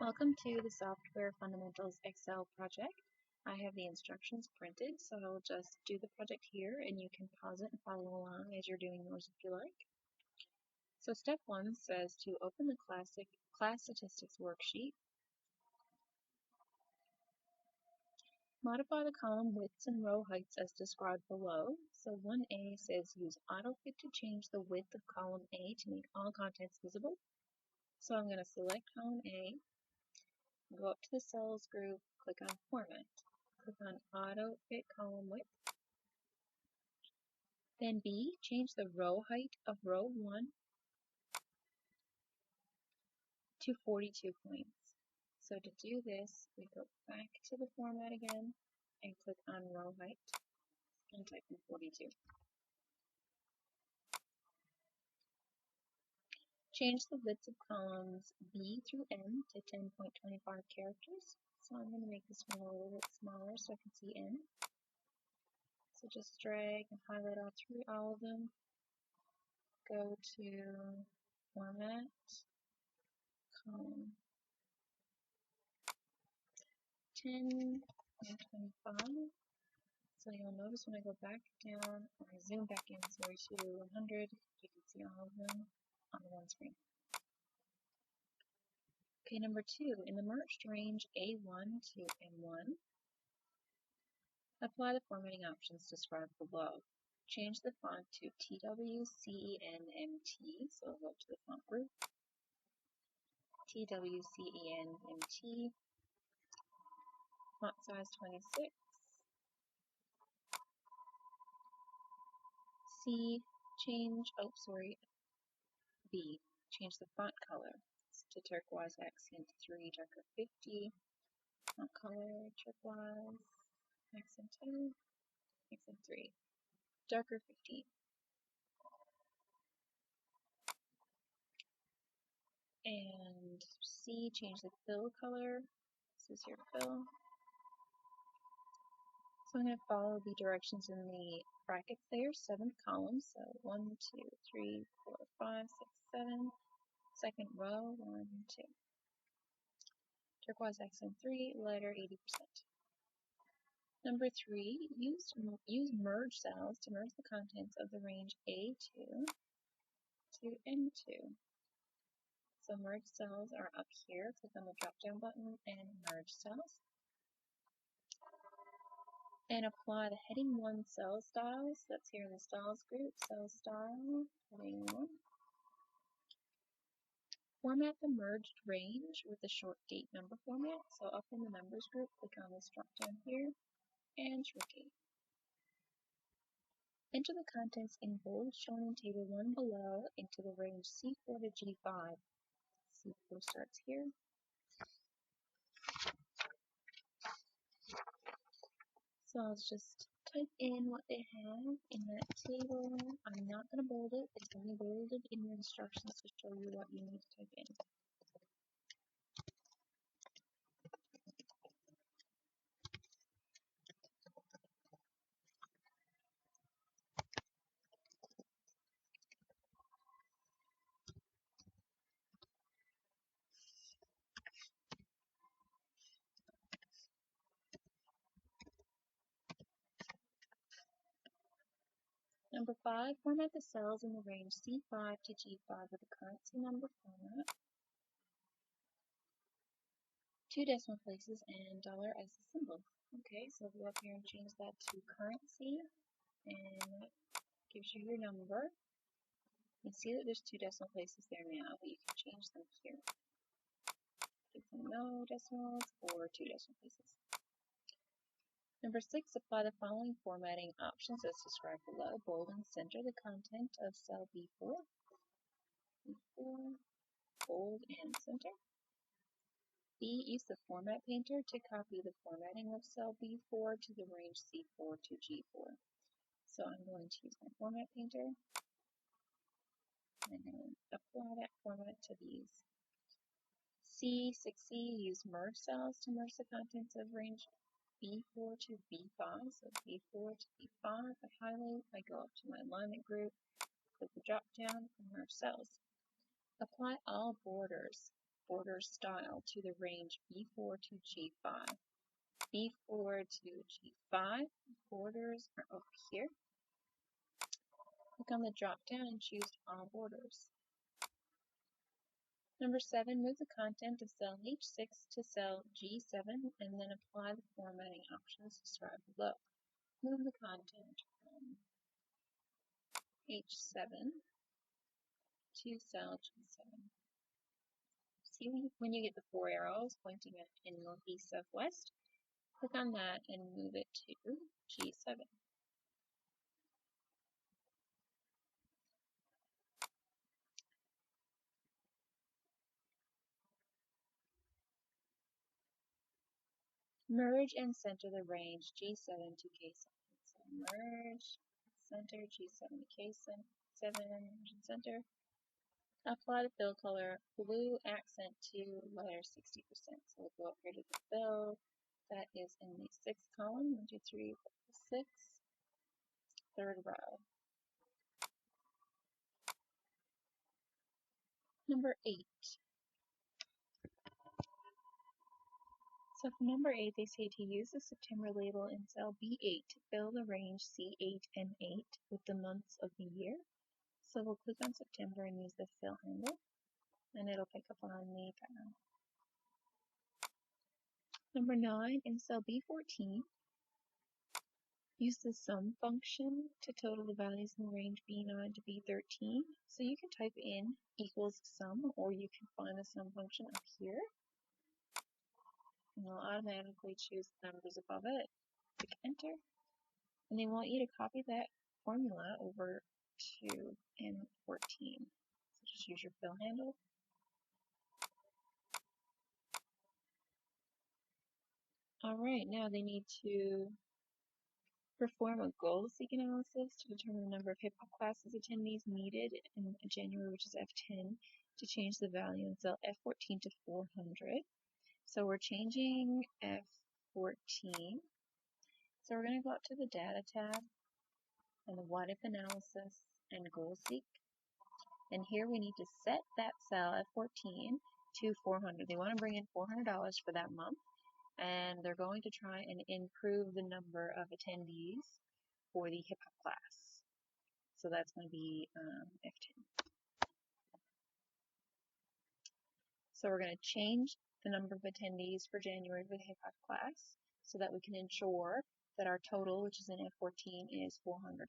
Welcome to the Software Fundamentals Excel project. I have the instructions printed, so I'll just do the project here and you can pause it and follow along as you're doing yours if you like. So step 1 says to open the class statistics worksheet. Modify the column widths and row heights as described below. So 1A says use AutoFit to change the width of column A to make all contents visible. So I'm going to select column A, go up to the cells group, click on Format. Click on Auto Fit Column Width. Then B, change the row height of row 1 to 42 points. So to do this, we go back to the format again and click on row height and type in 42. Change the widths of columns B through N to 10.25 characters. So I'm going to make this one a little bit smaller so I can see N. So just drag and highlight all of them. Go to Format, Column 10 and 25. So you'll notice when I go back down, when I zoom back in, to 100, you can see all of them on one screen. Okay, number 2, in the merged range A1 to M1, apply the formatting options described below. Change the font to TWCENMT, so we'll go to the font group, TWCENMT, font size 26, B, change the font color to turquoise accent 3, darker 50, font color, turquoise, accent 2, accent 3, darker 50. And C, change the fill color. This is your fill. So I'm going to follow the directions in the brackets there, 7th column, so 1, 2, 3, 4, 5, 6, 7, second row, 1, 2. Turquoise accent 3, letter 80%. Number 3, use merge cells to merge the contents of the range A2 to N2. So merge cells are up here. Click on the drop-down button and merge cells. And apply the heading 1 cell styles. That's here in the styles group. Cell style, heading 1. Format the merged range with the short date number format. So up in the numbers group, click on this drop-down here and short date. Enter the contents in bold shown in table 1 below into the range C4 to G5. C4 starts here. So I'll just type in what they have in that table. I'm not going to bold it. It's only bolded in your instructions to show you what you need to type in. Number 5, format the cells in the range C5 to G5 with the currency number format, 2 decimal places, and dollar as the symbol. Okay, so go up here and change that to currency, and that gives you your number. You can see that there's 2 decimal places there now, but you can change them here. Give them no decimals or 2 decimal places. Number 6, apply the following formatting options as described below. Bold and center the content of cell B4. B4, bold and center. B, use the Format Painter to copy the formatting of cell B4 to the range C4 to G4. So I'm going to use my Format Painter and apply that format to these. C, 6C, use merge cells to merge the contents of range B4 to B5. So B4 to B5, I highlight, I go up to my alignment group, click the drop down, and merge cells. Apply all borders border style to the range B4 to G5. B4 to G5, borders are over here. Click on the drop down and choose all borders. Number 7, move the content of cell H6 to cell G7 and then apply the formatting options described below. Move the content from H7 to cell G7. See when you get the 4 arrows pointing in northeast, southwest? Click on that and move it to G7. Merge and center the range G7 to K7. So merge, center, G7 to K7, merge and center. Apply the fill color blue accent to letter 60%. So we'll go up here to the fill. That is in the 6th column. 1, 2, 3, 4, 6. Third row. Number 8. So for number 8, they say to use the September label in cell B8 to fill the range C8 and 8 with the months of the year. So we'll click on September and use the fill handle, and it'll pick up on the pattern. Number 9, in cell B14, use the sum function to total the values in the range B9 to B13. So you can type in equals sum, or you can find the sum function up here. And it'll automatically choose the numbers above it. Click enter. And they want you to copy that formula over to N14. So just use your fill handle. Alright, now they need to perform a goal-seek analysis to determine the number of hip hop classes attendees needed in January, which is F10, to change the value in cell F14 to 400. So we're changing F14. So we're going to go up to the Data tab and the What If analysis and Goal Seek. And here we need to set that cell F14 to 400. They want to bring in $400 for that month, and they're going to try and improve the number of attendees for the hip hop class. So that's going to be F10. So we're going to change the number of attendees for January for the hip hop class so that we can ensure that our total, which is in F14, is $400.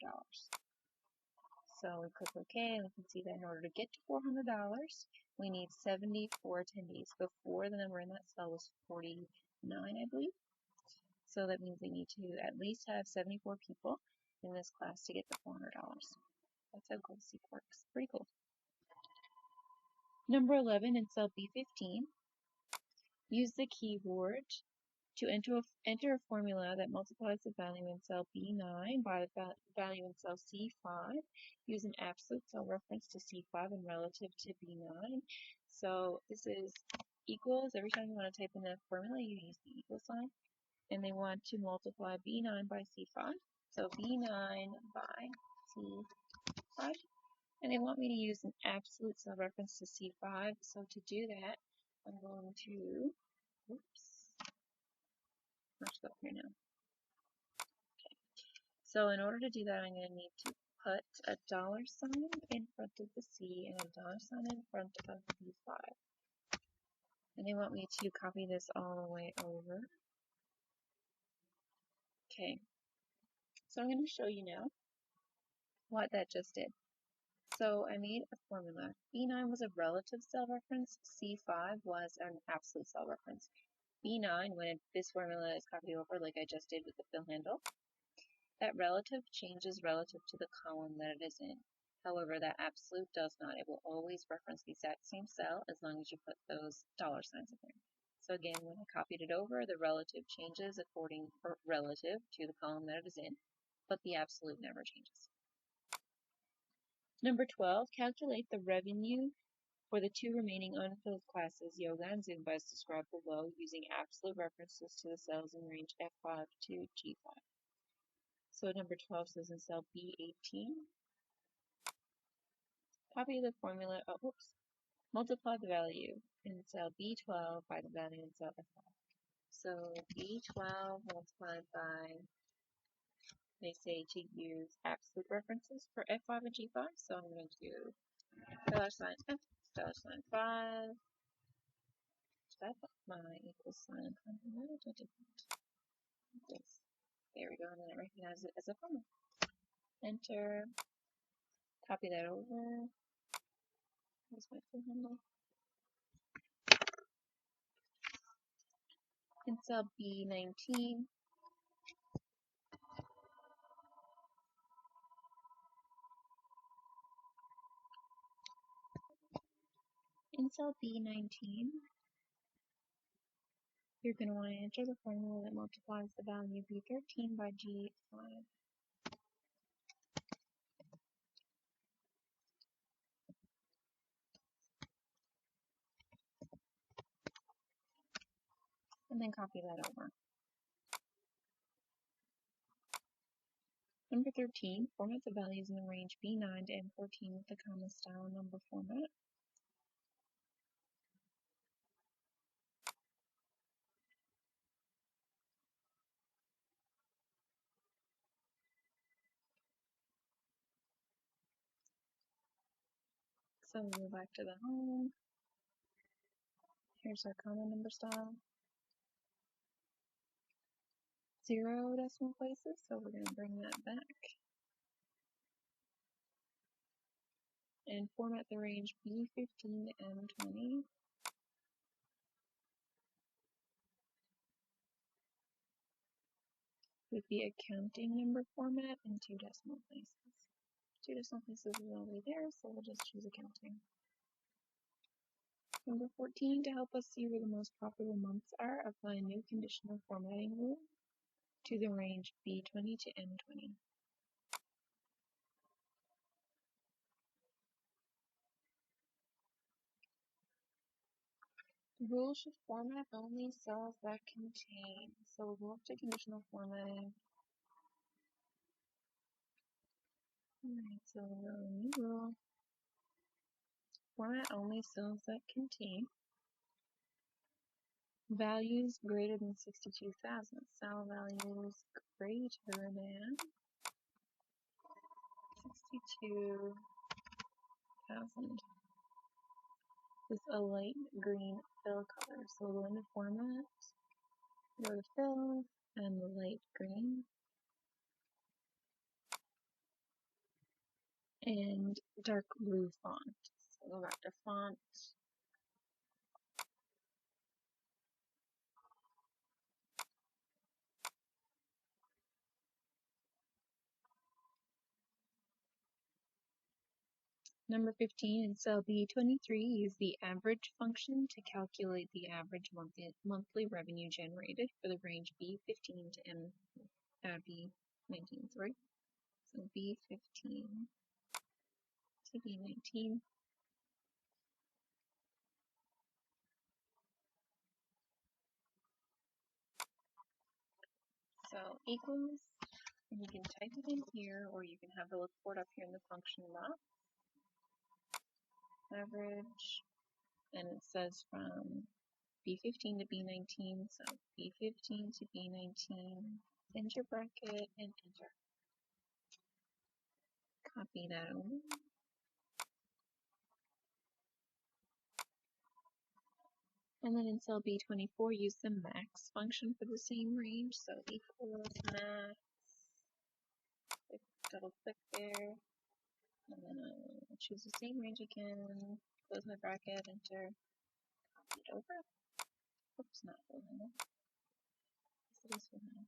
So we click OK, and we can see that in order to get to $400, we need 74 attendees. Before, the number in that cell was 49, I believe. So that means we need to at least have 74 people in this class to get the $400. That's how Goal Seek works. Pretty cool. Number 11 in cell B15, use the keyword to enter a formula that multiplies the value in cell B9 by the value in cell C5. Use an absolute cell reference to C5 and relative to B9. So this is equals. Every time you want to type in a formula, you use the equal sign. And they want to multiply B9 by C5. So B9 by C5. And they want me to use an absolute cell reference to C5. So to do that, I'm going to, let's go up here now. Okay. So in order to do that, I'm going to need to put a $sign in front of the C and a $sign in front of B5. And they want me to copy this all the way over. Okay. So I'm going to show you now what that just did. So I made a formula. B9 was a relative cell reference. C5 was an absolute cell reference. B9, when this formula is copied over like I just did with the fill handle, that relative changes relative to the column that it is in. However, that absolute does not. It will always reference the exact same cell as long as you put those $signs in there. So again, when I copied it over, the relative changes relative to the column that it is in, but the absolute never changes. Number 12, calculate the revenue for the two remaining unfilled classes, Yoga and Zumba, as described below, using absolute references to the cells in range F5 to G5. So number 12 says in cell B18, copy the formula, multiply the value in cell B12 by the value in cell F5. So B12 multiplied by, they say to use absolute references for F5 and G5, so I'm going to do $sign F, $5. Should I put my equal sign? Why did I do this? There we go, and then it recognizes it as a formula. Enter, copy that over. Where's my full handle? In cell B19, you're going to want to enter the formula that multiplies the value B13 by G5. And then copy that over. Number 13, format the values in the range B9 to M14 with the comma style number format. So we'll go back to the home. Here's our comma number style. 0 decimal places, so we're going to bring that back. And format the range B15 to M20. With the accounting number format in 2 decimal places. 2 decimal places is already there, so we'll just choose accounting. Number 14, to help us see where the most profitable months are, apply a new conditional formatting rule to the range B20 to M20. The rule should format only cells that contain. So we'll go up to conditional formatting. Alright, so new rule. Format only cells that contain values greater than 62,000. Cell values greater than 62,000 with a light green fill color. So we'll go into format, go to fill, and the light green. And dark blue font. So go back to font. Number 15, in cell B23, use the average function to calculate the average monthly revenue generated for the range B15 to B19, sorry. So B15 to B19. So equals, and you can type it in here, or you can have the look for it up here in the function box. Average, and it says from B15 to B19, so B15 to B19, enter bracket, and enter. Copy that over. And then in cell B24, use the max function for the same range, so equals max, double click there, and then I'll choose the same range again, close my bracket, enter, copy it over. Oops, not full handle. Yes, it is full handle.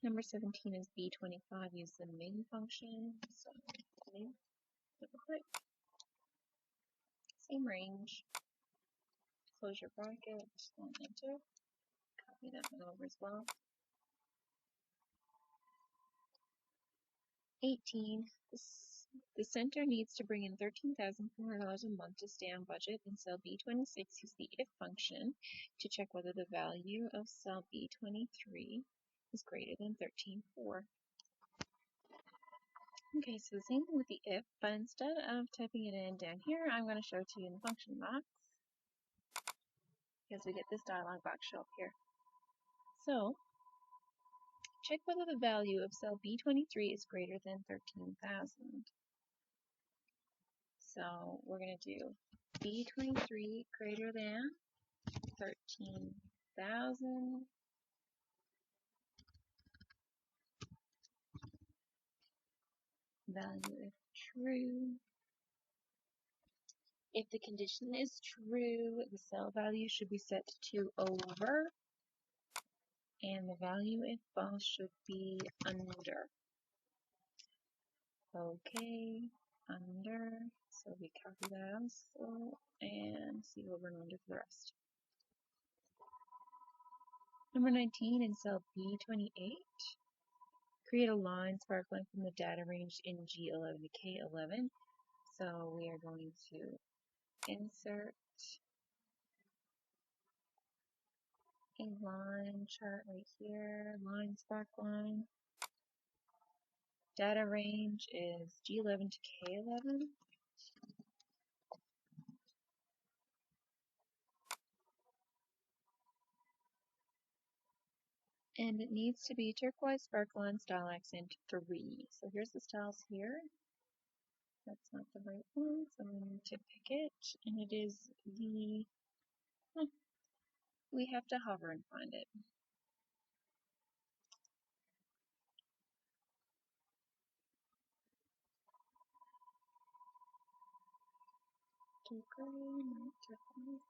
Number 17 is B25, use the main function, so main, double click, same range, close your bracket, and enter, copy that one over as well. 18. The center needs to bring in $13,400 a month to stay on budget. In cell B26, use the if function to check whether the value of cell B23 is greater than 13,400. Okay, so the same thing with the if, but instead of typing it in down here, I'm going to show it to you in the function box, because we get this dialog box show up here. So, check whether the value of cell B23 is greater than 13,000. So, we're going to do B23 greater than 13,000. Value if true. If the condition is true, the cell value should be set to over, and the value if false should be under. Okay, under, so we copy that also, and see over and under for the rest. Number 19 in cell B28, create a line sparkling from the data range in G11 to K11. So we are going to insert a line chart right here, line spark line. Data range is G11 to K11. And it needs to be turquoise sparkline style accent 3. So here's the styles here. That's not the right one, so we need to pick it. And it is the, we have to hover and find it. To gray, not turquoise.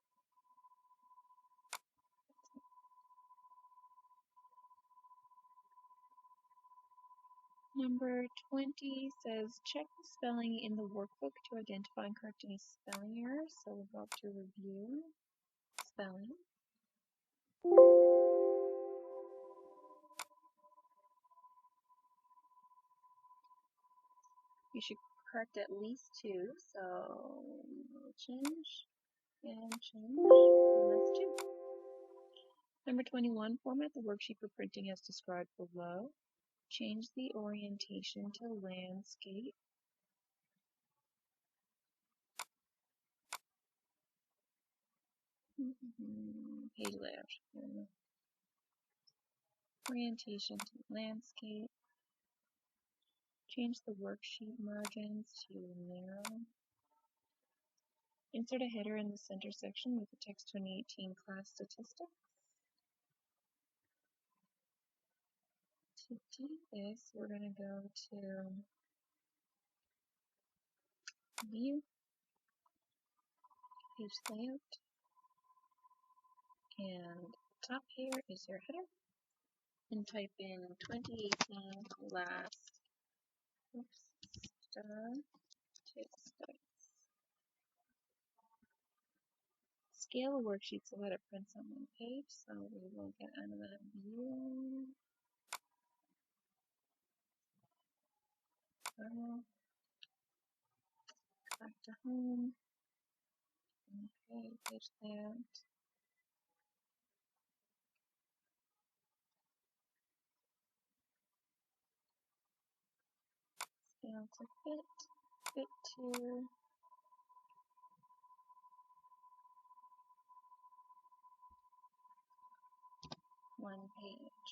Number 20 says check the spelling in the workbook to identify and correct any spelling errors. So we'll go up to review, spelling. You should correct at least 2, so we'll change and change, and that's 2. Number 21, format the worksheet for printing as described below. Change the orientation to landscape. Page layout. Orientation to landscape. Change the worksheet margins to narrow. Insert a header in the center section with the text 2018 class statistics. To do this, we're going to go to View, Page Layout, and top here is your header. And type in 2018 class statistics. Scale a worksheet so that it prints on one page, so we will get out of that view. Back to home. Okay, page layout. Scale to fit to one page.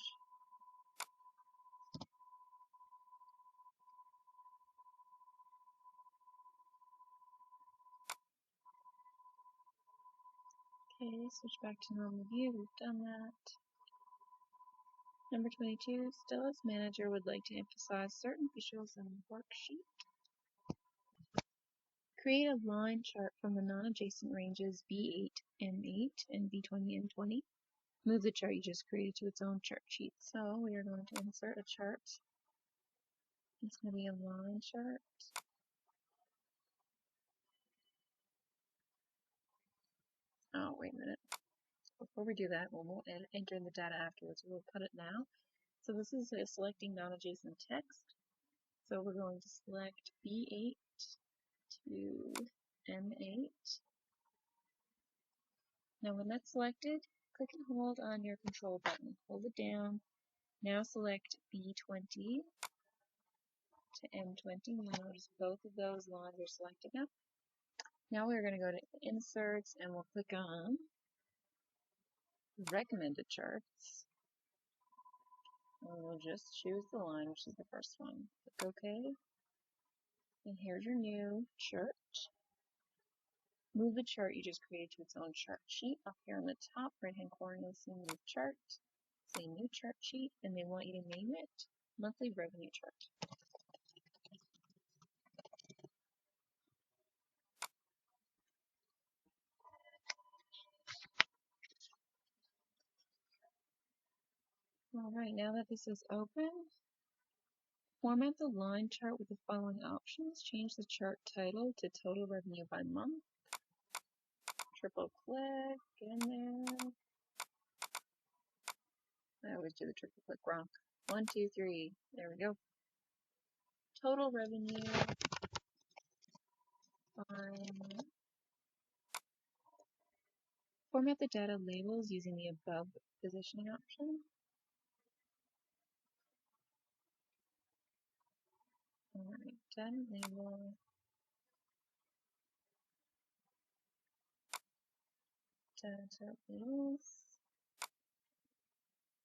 Okay, switch back to normal view. We've done that. Number 22, still as manager would like to emphasize certain visuals in the worksheet. Create a line chart from the non-adjacent ranges B8, M8, and B20, M20. Move the chart you just created to its own chart sheet. So we are going to insert a chart. It's going to be a line chart. Oh, wait a minute. Before we do that, we'll enter in the data afterwards. We'll put it now. So this is selecting non-adjacent text. So we're going to select B8 to M8. Now when that's selected, click and hold on your control button. Hold it down. Now select B20 to M20. Notice both of those lines are selected now. Now we're going to go to Inserts and we'll click on Recommended Charts. And we'll just choose the line, which is the first one. Click OK. And here's your new chart. Move the chart you just created to its own chart sheet. Up here on the top right hand corner, you'll see New Chart. Say New Chart Sheet, and they want you to name it Monthly Revenue Chart. Alright, now that this is open, format the line chart with the following options. Change the chart title to Total Revenue by Month. Triple click, get in there. I always do the triple click wrong. 1, 2, 3, there we go. Total Revenue by Month. Format the data labels using the above positioning option. Alright, data label. Data labels.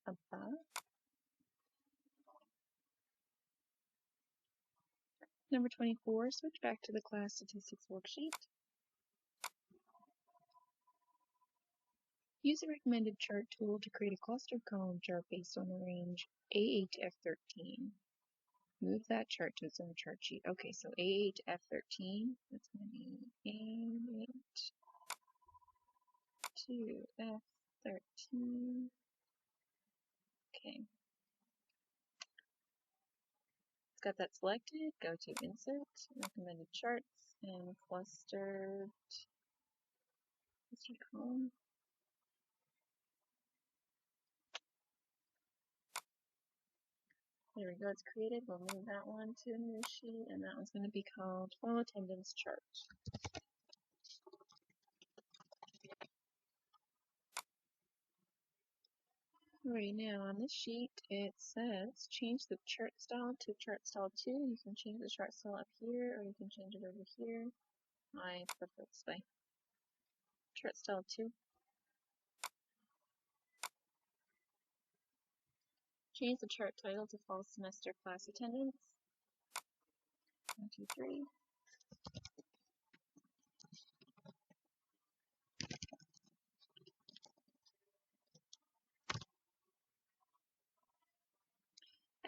Above. Number 24, switch back to the class statistics worksheet. Use the recommended chart tool to create a clustered column chart based on the range A8 to F13. Move that chart to its own chart sheet. Okay, so A8 to F13, that's going to be A8 to F13. Okay. It's got that selected. Go to Insert, Recommended Charts, and Clustered column. There we go, it's created. We'll move that one to a new sheet, and that one's going to be called Fall Attendance Chart. Right now on this sheet, it says change the chart style to chart style 2. You can change the chart style up here, or you can change it over here. I prefer this way. Chart style 2. Change the chart title to Fall Semester Class Attendance. 1, 2, 3.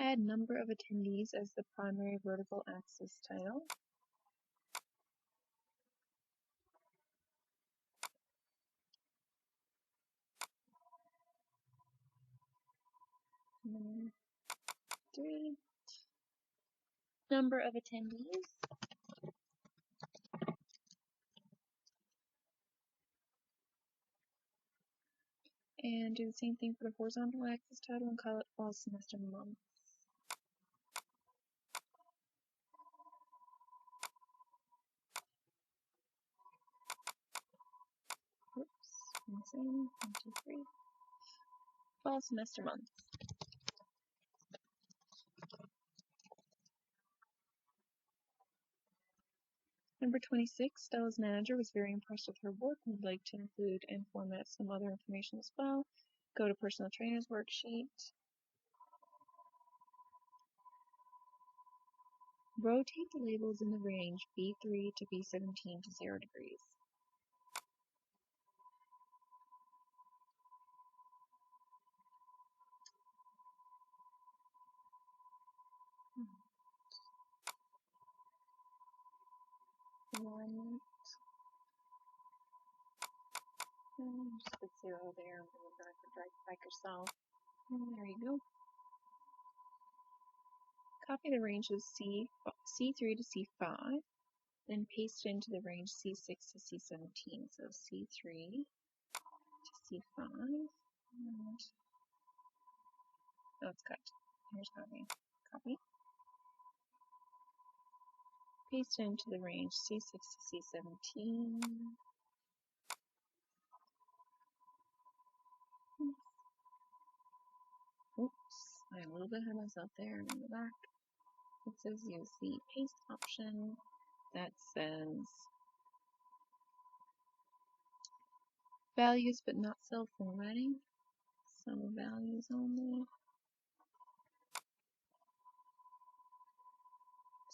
Add number of attendees as the primary vertical axis title. And 3. Number of attendees. And do the same thing for the horizontal axis title and call it Fall Semester Month. Oops, insane. 1, 2, 3. Fall Semester Month. Number 26, Stella's manager was very impressed with her work and would like to include and format some other information as well. Go to Personal Trainer's worksheet. Rotate the labels in the range B3 to B17 to 0 degrees. Alignment. Just put 0 there and drag back yourself. And there you go. Copy the ranges C3 to C5, then paste it into the range C6 to C17. So C3 to C5. And oh, it's cut. Here's copy. Copy. Paste it into the range C6 to C17. Oops, I'm a little bit ahead of myself there. And go back. it says use the paste option that says values but not cell formatting. So values only.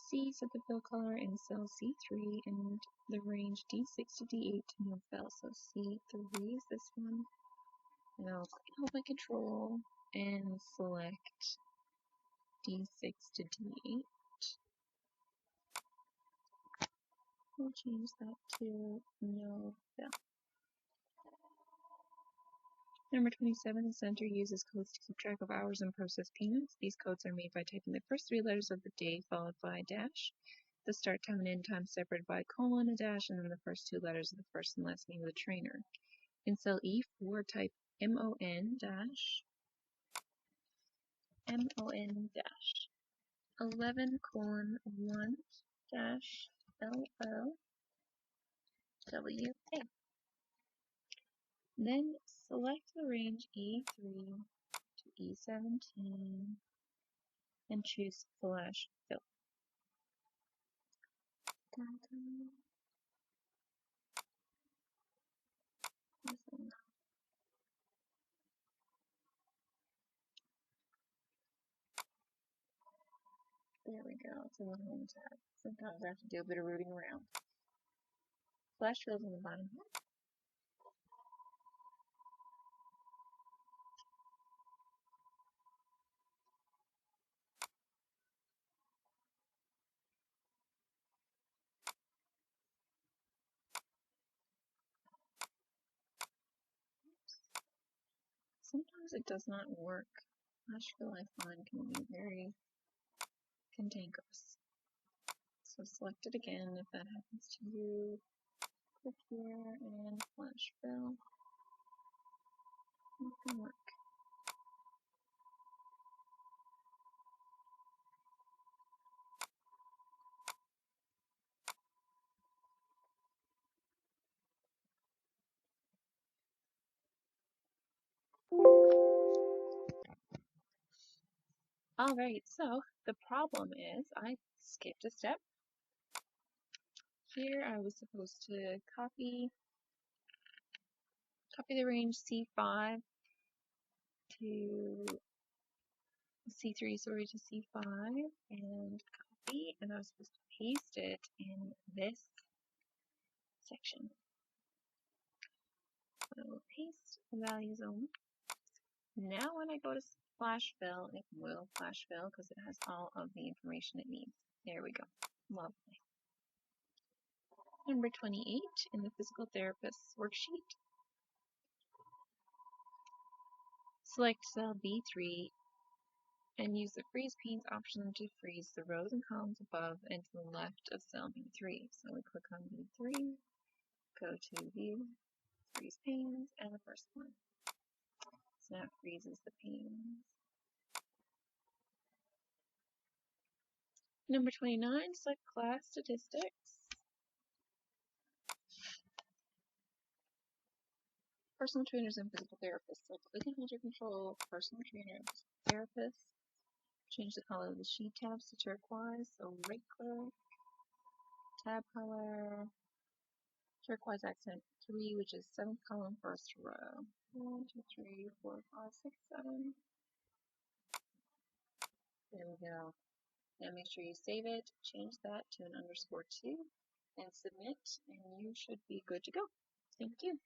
C, set the fill color in cell C3 and the range D6 to D8 to no fill. So C3 is this one. And I'll hold my control and select D6 to D8. We'll change that to no fill. Number 27, the center uses codes to keep track of hours and process payments. These codes are made by typing the first 3 letters of the day followed by a dash. The start time and end time separated by a colon, a dash, and then the first 2 letters of the first and last name of the trainer. In cell E4, type MON dash 11 colon 1 dash LOWA. Then select the range E3 to E17 and choose flash fill. There we go, it's in the home tab. Sometimes I have to do a bit of rooting around. Flash fills in the bottom. Sometimes it does not work. Flash fill I find can be very cantankerous. So select it again if that happens to you. Click here and flash fill. It can work. Alright, so the problem is I skipped a step. Here I was supposed to copy the range C5 to C3, sorry, to C5 and copy, and I was supposed to paste it in this section. So I will paste the values only. Now when I go to flash fill, it will flash fill because it has all of the information it needs. There we go. Lovely. Number 28 in the physical therapist's worksheet. Select cell B3 and use the freeze panes option to freeze the rows and columns above and to the left of cell B3. So we click on B3, go to view, freeze panes, and the first one. So now it freezes the panes. Number 29, select class statistics. Personal trainers and physical therapists. So click and hold your control, personal trainers, therapists. Change the color of the sheet tabs to turquoise. So right click, tab color, turquoise accent 3, which is 7th column, 1st row. 1, 2, 3, 4, 5, 6, 7. There we go. Now make sure you save it, change that to an _2, and submit, and you should be good to go. Thank you.